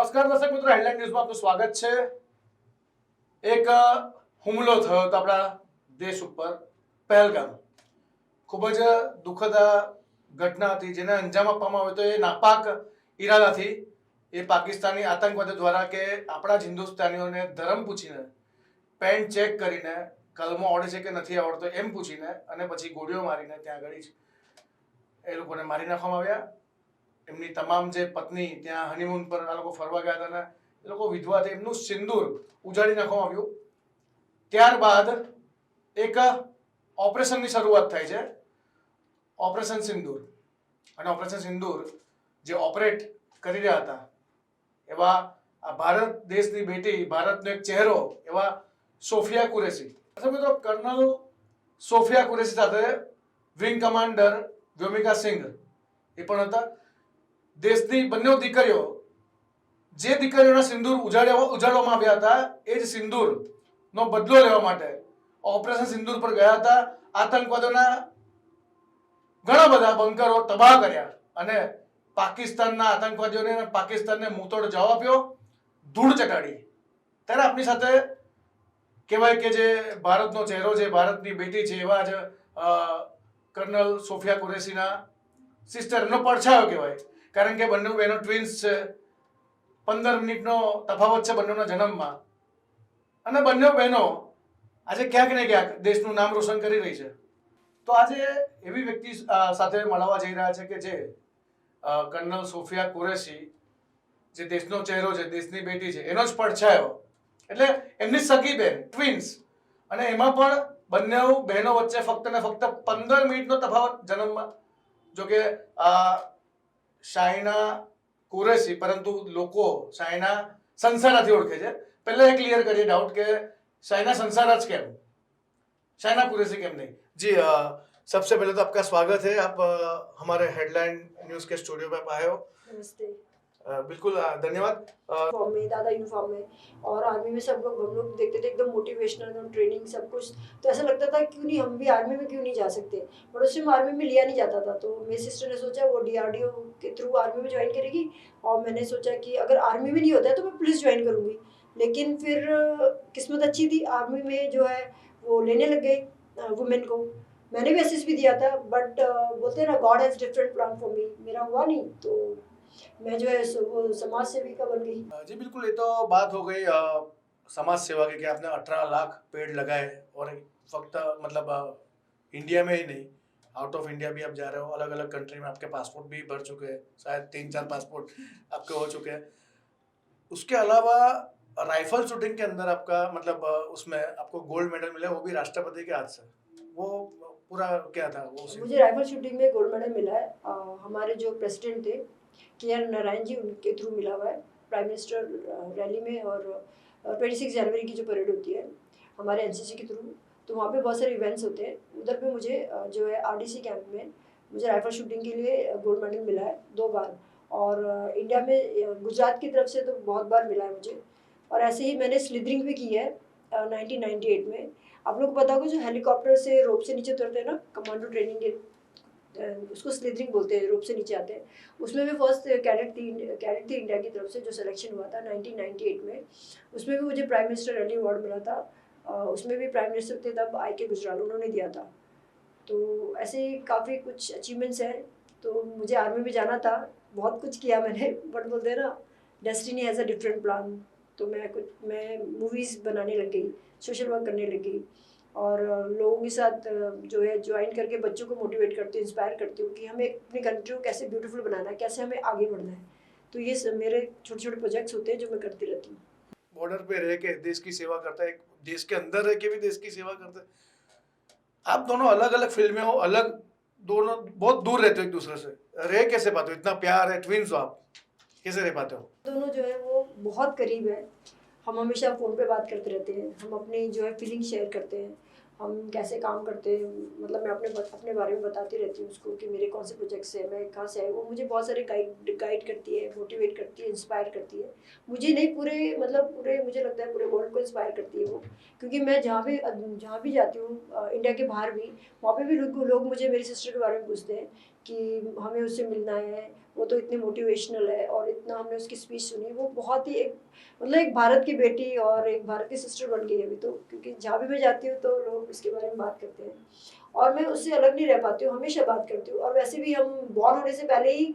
નમસ્કાર દર્શક મિત્રો, હેડલાઇન ન્યૂઝમાં આપનું સ્વાગત છે। એક હુમલો થયો હતો આપણા દેશ ઉપર, પહેલગામ। ખૂબ જ દુઃખદ ઘટના હતી જેને અંજામ આપવામાં આવ્યો હતો એ નાપાક ઈરાદાથી એ પાકિસ્તાની આતંકવાદીઓ દ્વારા કે આપણા જ હિન્દુસ્તાનીઓને ધર્મ પૂછીને, પેન્ટ ચેક કરીને, કલમો આવડે છે કે નથી આવડતો એમ પૂછીને અને પછી ગોળીઓ મારીને ત્યાં આગળ જ એ લોકોને મારી નાખવામાં આવ્યા। એમની તમામ જે પત્ની ત્યાં હનીમૂન પર આ લોકો ફરવા ગયા હતા ને એ લોકો વિધવા હતા, એમનું સિંદૂર ઉજાડી નાખવામાં આવ્યું। ત્યારબાદ એક ઓપરેશનની શરૂઆત થાય છે, ઓપરેશન સિંદૂર। અને ઓપરેશન સિંદૂર જે ઓપરેટ કરી રહ્યા હતા એવા આ ભારત દેશની બેટી, ભારતનો એક ચહેરો એવા સોફિયા કુરેશી, મિત્રો કર્નલ સોફિયા કુરેશી સાથે વિંગ કમાન્ડર વ્યોમિકા સિંઘ એ પણ હતા। દેશની બંને દીકરીઓ, જે દીકરીઓના સિંદૂર ઉજાડવામાં આવ્યા હતા એ જ સિંદૂરનો બદલો લેવા માટે ઓપરેશન સિંદૂર પર ગયા હતા। આતંકવાદીઓના ઘણા બધા બંકરો તબાહ કર્યા અને પાકિસ્તાનના આતંકવાદીઓને પાકિસ્તાનને મુંહતોડ જવાબ આપ્યો, ધૂળ ચટાડી। ત્યારે આપણી સાથે કહેવાય કે જે ભારતનો ચહેરો છે, ભારતની બેટી છે, એવા જ કર્નલ સોફિયા કુરેશીના સિસ્ટરનો પડછાયો કહેવાય, કારણ કે બંને બહેનો ટ્વિન્સ છે। 15 મિનિટનો તફાવત છે બંનેના જન્મમાં અને બંને બહેનો આજે ક્યાંક ને ક્યાંક દેશનું નામ રોશન કરી રહી છે। તો આજે એવી વ્યક્તિ સાથે મળવા જઈ રહ્યા છે કે જે કર્નલ સોફિયા કુરેશી, જે દેશનો ચહેરો છે, દેશની બેટી છે, એનો જ પડછાયો, એટલે એમની સગી બહેન, ટ્વિન્સ, અને એમાં પણ બંને બહેનો વચ્ચે ફક્ત ને ફક્ત 15 મિનિટનો તફાવત જન્મમાં। જો કે શાહિના કુરેશી, પરંતુ લોકો શાહિના સંસારાથી ઓળખે છે। પહેલા એ ક્લિયર કરીએ ડાઉટ કે शाइना संसार आज कैम, शाइना कुरैशी कैम नहीं जी। सबसे पहले तो आपका स्वागत है, आप हमारे हेडलाइन न्यूज़ के स्टूडियो में आए हो। नमस्ते। बिल्कुल धन्यवाद। यूनिफॉर्म में, दादा यूनिफॉर्म में, और आर्मी में सब लोग, हम लोग देखते थे एकदम मोटिवेशनल ट्रेनिंग सब कुछ, तो ऐसा लगता था क्यों नहीं हम भी आर्मी में क्यों नहीं जा सकते, बट उस टाइम आर्मी में लिया नहीं जाता था। तो मेरी सिस्टर ने सोचा वो DRDO के थ्रू आर्मी में ज्वाइन करेगी, और मैंने सोचा कि अगर आर्मी में नहीं होता है तो मैं पुलिस ज्वाइन करूँगी। लेकिन फिर किस्मत अच्छी थी, आर्मी में जो है वो लेने लग गए वुमेन को। मैंने भी एसएस भी दिया था, बट बोलते हैं ना, God has different plan for me, मेरा हुआ नहीं, तो मैं जो है वो समाज सेविका बन गई। जी बिल्कुल, ये तो बात हो गई समाज सेवा की कि आपने 18 लाख पेड़ लगाए, और फक्त मतलब इंडिया में ही नहीं, आउट ऑफ इंडिया भी आप जा रहे हो, अलग अलग कंट्री में आपके पासपोर्ट भी भर चुके हैं, शायद 3-4 पासपोर्ट आपके हो चुके हैं। उसके अलावा राइफल शूटिंग के अंदर आपका मतलब उसमें आपको गोल्ड मेडल मिला, वो भी राष्ट्रपति के हाथ से, वो पूरा क्या था वो? मुझे राइफल शूटिंग में गोल्ड मेडल मिला है, हमारे जो प्रेसिडेंट थे KR नारायण जी, उनके थ्रू मिला हुआ है, प्राइम मिनिस्टर रैली में, और 26 जनवरी की जो परेड होती है हमारे NCC के थ्रू, तो वहाँ पे बहुत सारे इवेंट्स होते हैं, उधर पे मुझे जो है RDC कैंप में मुझे राइफल शूटिंग के लिए गोल्ड मेडल मिला है 2 बार, और इंडिया में गुजरात की तरफ से तो बहुत बार मिला है मुझे। और ऐसे ही मैंने स्लिदरिंग भी की है 1998 में। आप लोग को पता होगा जो हेलीकॉप्टर से रोप से नीचे उतरते हैं ना, कमांडो ट्रेनिंग के, उसको स्लिदरिंग बोलते हैं, रोप से नीचे आते हैं, उसमें भी फर्स्ट कैडेट थी इंडिया की तरफ से जो सिलेक्शन हुआ था 1998 में। उसमें भी मुझे प्राइम मिनिस्टर रैली अवार्ड मिला था, उसमें भी प्राइम मिनिस्टर थे तब IK गुजराल, उन्होंने दिया था। तो ऐसे काफ़ी कुछ अचीवमेंट्स हैं। तो मुझे आर्मी में जाना था, बहुत कुछ किया मैंने, बट बोलते हैं ना, destiny has a different plan. तो मैं मूवीज़ बनाने लग गई, सोशल वर्क करने लग गई, और लोगों के साथ जो है ज्वाइन करके बच्चों को मोटिवेट करती हूँ, इंस्पायर करती हूँ कि हमें अपनी कंट्री को कैसे ब्यूटीफुल बनाना है, कैसे हमें आगे बढ़ना है। तो ये सब मेरे छोटे छोटे प्रोजेक्ट्स होते हैं जो मैं करती रहती हूँ। बॉर्डर पे रह के देश की सेवा करता है, एक देश के अंदर रह के भी देश की सेवा करता है। आप दोनों अलग अलग फील्ड में हो, अलग, दोनों बहुत दूर रहते हो एक दूसरे से, रह कैसे पाते हो? इतना प्यार है, ट्विन्स हो आप, कैसे रह पाते हो? दोनों जो है वो बहुत करीब है, हम हमेशा फ़ोन पे बात करते रहते हैं, हम अपनी जो है फीलिंग शेयर करते हैं, हम कैसे काम करते हैं, मतलब मैं अपने बारे में बताती रहती हूँ उसको कि मेरे कौन से प्रोजेक्ट्स हैं, मैं कहाँ से आई। वो मुझे बहुत सारे गाइड करती है, मोटिवेट करती है, इंस्पायर करती है। मुझे नहीं, पूरे मुझे लगता है पूरे वर्ल्ड को इंस्पायर करती है वो, क्योंकि मैं जहाँ भी जाती हूँ इंडिया के बाहर भी, वहाँ पे भी लोग मुझे मेरी सिस्टर के बारे में पूछते हैं कि हमें उससे मिलना है, वो तो इतने मोटिवेशनल है और इतना हमने उसकी स्पीच सुनी, वो बहुत ही एक मतलब एक भारत की बेटी और एक भारत की सिस्टर बन गई है अभी तो, क्योंकि जहाँ भी मैं जाती हूँ तो लोग उसके बारे में बात करते हैं और मैं उससे अलग नहीं रह पाती हूँ, हमेशा बात करती हूँ। और वैसे भी हम बॉर्न होने से पहले ही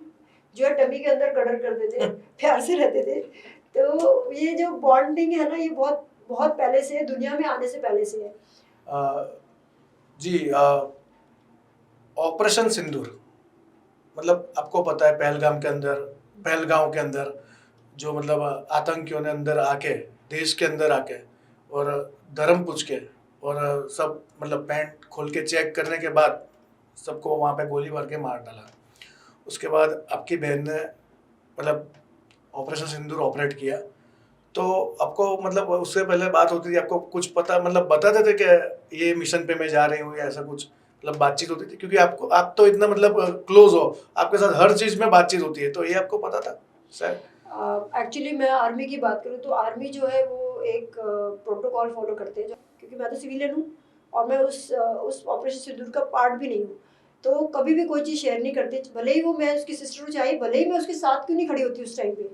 जो है टमी के अंदर कदर करते थे, प्यार से रहते थे। तो ये जो बॉन्डिंग है ना, ये बहुत बहुत पहले से है, दुनिया में आने से पहले से है। जी, ऑपरेशन सिंदूर, मतलब आपको पता है पहलगांव के अंदर जो मतलब आतंकियों ने अंदर आके, देश के अंदर आके और धर्म पूछ के और सब मतलब पैंट खोल के चेक करने के बाद सबको वहाँ पे गोली मार के मार डाला। उसके बाद आपकी बहन ने मतलब ऑपरेशन सिंदूर ऑपरेट किया। तो आपको मतलब उससे पहले बात होती थी, आपको कुछ पता मतलब बताते थे कि ये मिशन पे मैं जा रही हूँ या ऐसा कुछ मतलब बातचीत होती थी? क्योंकि आप तो इतना मतलब क्लोज हो, आपके साथ हर चीज में बातचीत होती है, तो ये आपको पता था शायद? एक्चुअली मैं आर्मी की बात करूँ तो आर्मी जो है वो एक प्रोटोकॉल फॉलो करते हैं, क्योंकि मैं तो सिविलियन हूँ और मैं उस ऑपरेशन सिंदूर का पार्ट भी नहीं हूँ, तो कभी भी कोई चीज़ शेयर नहीं करती, भले ही वो मैं उसकी सिस्टर हूँ, चाहे भले ही मैं उसके साथ क्यों नहीं खड़ी होती उस टाइम पे,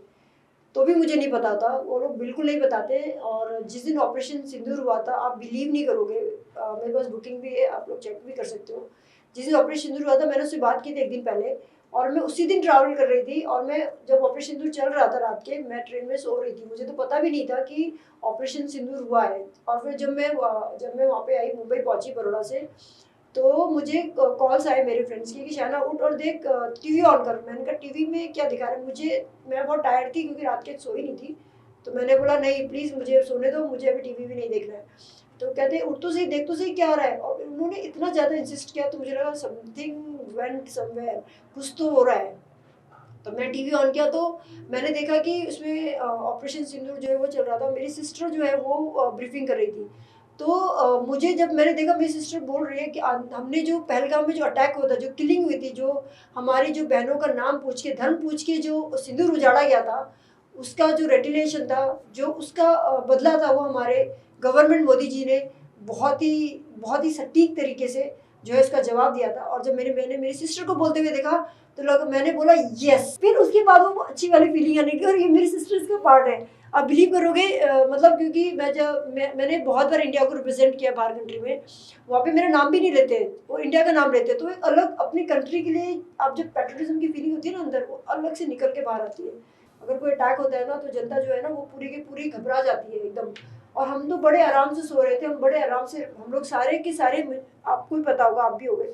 तो भी मुझे नहीं पता था, वो लोग बिल्कुल नहीं बताते। और जिस दिन ऑपरेशन सिंदूर हुआ था, आप बिलीव नहीं करोगे, मेरे पास बुकिंग भी है, आप लोग चेक भी कर सकते हो। जिस दिन ऑपरेशन सिंदूर हुआ था मैंने उससे बात की थी एक दिन पहले, और मैं उसी दिन ट्रैवल कर रही थी, और मैं जब ऑपरेशन सिंदूर चल रहा था रात के, मैं ट्रेन में सो रही थी, मुझे तो पता भी नहीं था कि ऑपरेशन सिंदूर हुआ है। और फिर जब मैं वहाँ पे आई, मुंबई पहुंची बड़ौदा से, तो मुझे कॉल्स आए मेरे फ्रेंड्स की कि शाना उठ और देख, टीवी ऑन कर। मैंने कहा टीवी में क्या दिखा रहा है, मैं बहुत टायर्ड थी क्योंकि रात के सोई नहीं थी, तो मैंने बोला नहीं प्लीज़ मुझे सोने दो, मुझे अभी टीवी भी नहीं देखना है। तो कहते उठ तो सही, देख तो सही क्या हो रहा है, और उन्होंने इतना ज़्यादा इंसिस्ट किया तो मुझे लगा समथिंग वेंट समवेयर, कुछ तो हो रहा है। तो मैं टीवी ऑन किया तो मैंने देखा कि उसमें ऑपरेशन सिंदूर जो है वो चल रहा था, मेरी सिस्टर जो है वो ब्रीफिंग कर रही थी। तो मुझे जब मैंने देखा मेरी सिस्टर बोल रही है कि हमने जो पहलगाम में जो अटैक हुआ था, जो किलिंग हुई थी, जो हमारी जो बहनों का नाम पूछ के, धर्म पूछ के जो सिंदूर उजाड़ा गया था, उसका जो रेटिलेशन था, जो उसका बदला था, वो हमारे गवर्नमेंट मोदी जी ने बहुत ही सटीक तरीके से जो है उसका जवाब दिया था। और जब मैंने मेरी सिस्टर को बोलते हुए देखा तो मैंने बोला यस, फिर उसके बाद वो अच्छी वाली फीलिंग आने की, और ये मेरी सिस्टर्स का पार्ट है। आप बिलीव करोगे, मतलब क्योंकि मैंने बहुत बार इंडिया को रिप्रेजेंट किया बाहर कंट्री में, वहाँ पे मेरा नाम भी नहीं लेते, वो इंडिया का नाम लेते, तो एक अलग अपनी कंट्री के लिए आप जब पेट्रियटिज्म की फीलिंग होती है ना अंदर, वो अलग से निकल के बाहर आती है। अगर कोई अटैक होता है ना तो जनता जो है ना वो पूरी की पूरी घबरा जाती है एकदम। और हम तो बड़े आराम से सो रहे थे, हम बड़े आराम से, हम लोग सारे के सारे, आपको भी पता होगा, आप भी हो गए,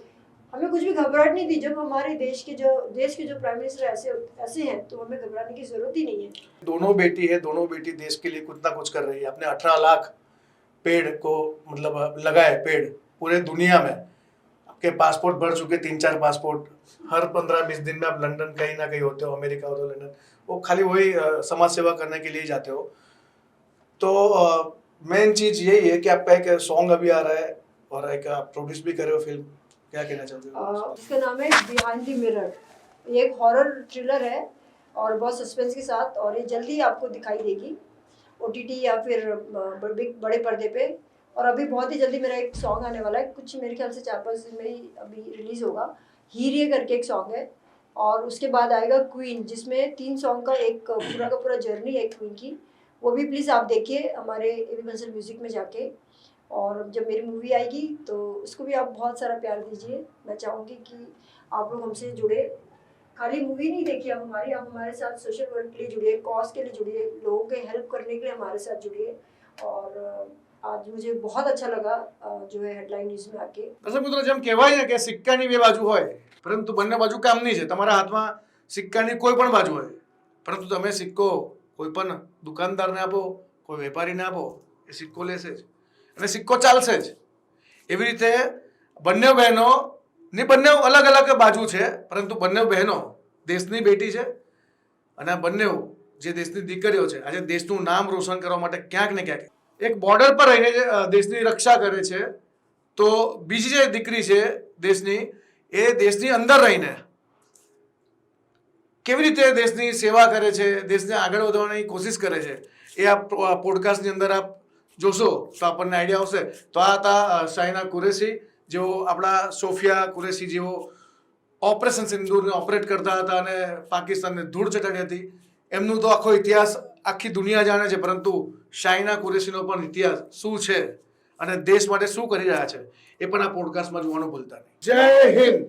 हमें कुछ भी घबराहट नहीं थी। जब हमारे देश के जो प्राइम मिनिस्टर ऐसे हैं तो हमें घबराने की जरूरत ही नहीं है। दोनों बेटी है, दोनों बेटी देश के लिए कुछ ना कुछ कर रही है। अपने 18 लाख पेड़ को मतलब लगाए पेड़ पूरे दुनिया में। आपके पासपोर्ट भर चुके 3-4 पासपोर्ट, हर 15-20 दिन में आप लंदन कहीं ना कहीं होते हो, अमेरिका हो तो लंदन, वो खाली वही समाज सेवा करने के लिए जाते हो। तो मेन चीज यही है कि आपका एक सॉन्ग अभी आ रहा है और एक आप प्रोड्यूस भी कर रहे हो फिल्म, क्या कहना चाहते हो? इसका नाम है बिहाइंड द मिरर। ये एक हॉरर थ्रिलर है और बहुत सस्पेंस के साथ, और ये जल्दी आपको दिखाई देगी ओटीटी या फिर बड़े पर्दे पे। और अभी बहुत ही जल्दी मेरा एक सॉन्ग आने वाला है, कुछ मेरे ख्याल से 4-5 दिन में ही अभी रिलीज़ होगा। हीरे करके एक सॉन्ग है, और उसके बाद आएगा क्वीन, जिसमें 3 सॉन्ग का एक पूरा का पूरा जर्नी है क्वीन की। वो भी प्लीज़ आप देखिए हमारे एबी बंसल म्यूज़िक में जाके। और जब मेरी मूवी आएगी तो उसको भी आप बहुत सारा प्यार दीजिए। मैं चाहूँगी कि आप लोग हमसे जुड़े, खाली मूवी नहीं देखिए आप हमारी, आप हमारे साथ सोशल वर्क के लिए जुड़िए, कॉज के लिए जुड़िए, लोगों के हेल्प करने के लिए हमारे साथ जुड़िए। और आज मुझे बहुत अच्छा लगा जो है हेडलाइन न्यूज़ में आके। दर्शक મિત્રો, જેમ કહેવાય ને કે સિક્કાની બે બાજુ હોય, પરંતુ બંને બાજુ કામની છે। તમારા હાથમાં સિક્કાની કોઈ પણ બાજુ હોય, પરંતુ તમે સિક્કો કોઈ પણ દુકાનદારને આપો, કોઈ વેપારીને આપો, એ સિક્કો લેશે જ અને સિક્કો ચાલશે જ। એવી રીતે બંને બહેનોની બંને અલગ અલગ બાજુ છે, પરંતુ બંને બહેનો દેશની બેટી છે અને આ બંને જે દેશની દીકરીઓ છે, આજે દેશનું નામ રોશન કરવા માટે ક્યાંક ને ક્યાંક એક બોર્ડર પર રહીને દેશની રક્ષા કરે છે, તો બીજી જે દીકરી છે દેશની, એ દેશની અંદર રહીને કેવી રીતે દેશની સેવા કરે છે, દેશને આગળ વધારવાની કોશિશ કરે છે, એ આ પોડકાસ્ટની અંદર આપ જોશો તો આપણને આઈડિયા આવશે। તો આ હતા શાહિના કુરેશી, જેઓ આપણા સોફિયા કુરેશી જેવો ઓપરેશન સિંદૂરને ઓપરેટ કરતા હતા અને પાકિસ્તાનને ધૂળ ચટાડી હતી, એમનું તો આખો ઇતિહાસ આખી દુનિયા જાણે છે, પરંતુ શાહિના કુરેશીનો પણ ઇતિહાસ શું છે અને દેશ માટે શું કરી રહ્યા છે એ પણ આ પોડકાસ્ટમાં જોવાનું ભૂલતા નહીં. જય હિન્દ.